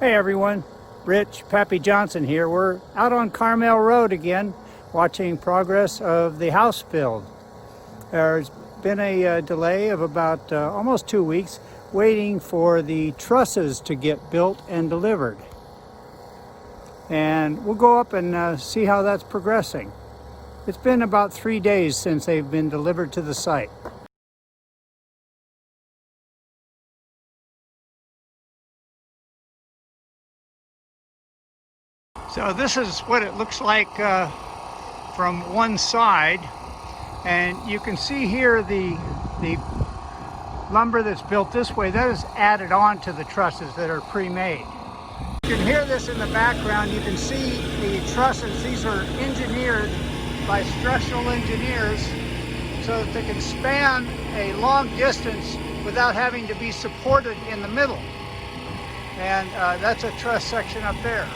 Hey everyone, Rich Pappy Johnson here. We're out on Carmel Road again, watching progress of the house build. There's been a delay of about almost 2 weeks waiting for the trusses to get built and delivered. And we'll go up and see how that's progressing. It's been about 3 days since they've been delivered to the site. So this is what it looks like from one side, and you can see here the lumber that's built this way, that is added on to the trusses that are pre-made. You can hear this in the background. You can see the trusses. These are engineered by structural engineers so that they can span a long distance without having to be supported in the middle. And that's a truss section up there.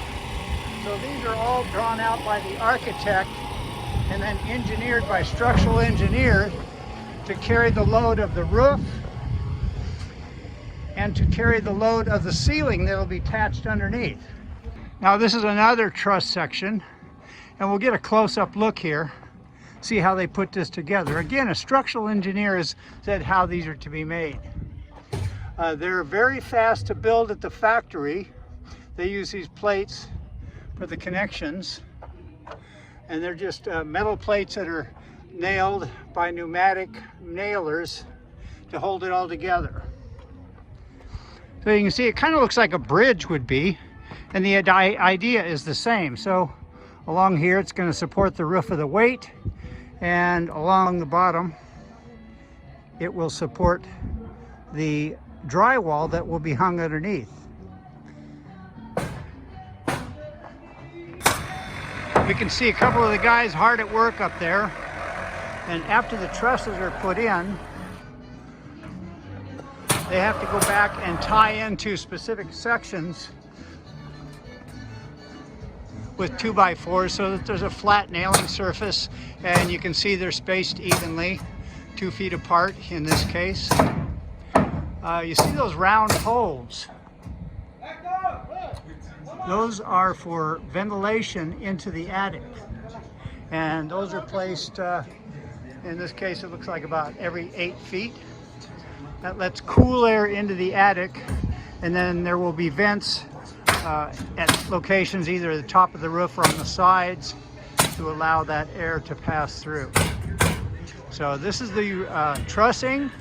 So these are all drawn out by the architect and then engineered by structural engineers to carry the load of the roof and to carry the load of the ceiling that will be attached underneath. Now this is another truss section, and we'll get a close-up look here, see how they put this together. Again, a structural engineer has said how these are to be made. They're very fast to build at the factory. They use these plates for the connections, and they're just metal plates that are nailed by pneumatic nailers to hold it all together. So you can see it kind of looks like a bridge would be, and the idea is the same. So along here it's going to support the roof of the weight, and along the bottom it will support the drywall that will be hung underneath. We can see a couple of the guys hard at work up there, and after the trusses are put in, they have to go back and tie into specific sections with 2x4s so that there's a flat nailing surface, and you can see they're spaced evenly, 2 feet apart in this case. You see those round holes? Those are for ventilation into the attic, and those are placed, in this case it looks like about every 8 feet. That lets cool air into the attic, and then there will be vents at locations either at the top of the roof or on the sides to allow that air to pass through. So this is the trussing.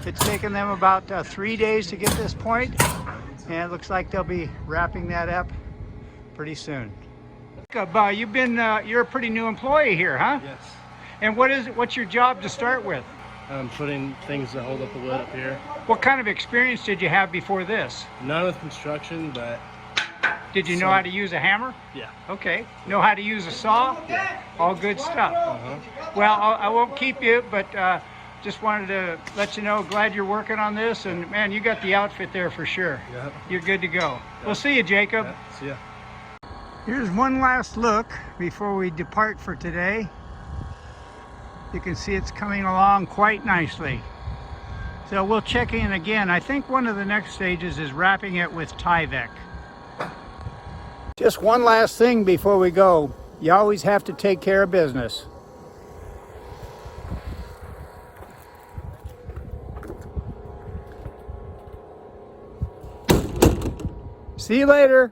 It's taken them about 3 days to get this point, and it looks like they'll be wrapping that up pretty soon. You're a pretty new employee here, huh? Yes. And what's your job to start with? I'm putting things that hold up the wood up here. What kind of experience did you have before this? None with construction, but... Did you know how to use a hammer? Yeah. Okay. Know how to use a saw? Yeah. All good stuff. Well, I won't keep you, but just wanted to let you know, glad you're working on this, and man, you got the outfit there for sure. Yep. You're good to go. Yep. We'll see you, Jacob. Yep. See ya. Here's one last look before we depart for today. You can see it's coming along quite nicely. So we'll check in again. I think one of the next stages is wrapping it with Tyvek. Just one last thing before we go. You always have to take care of business. See you later.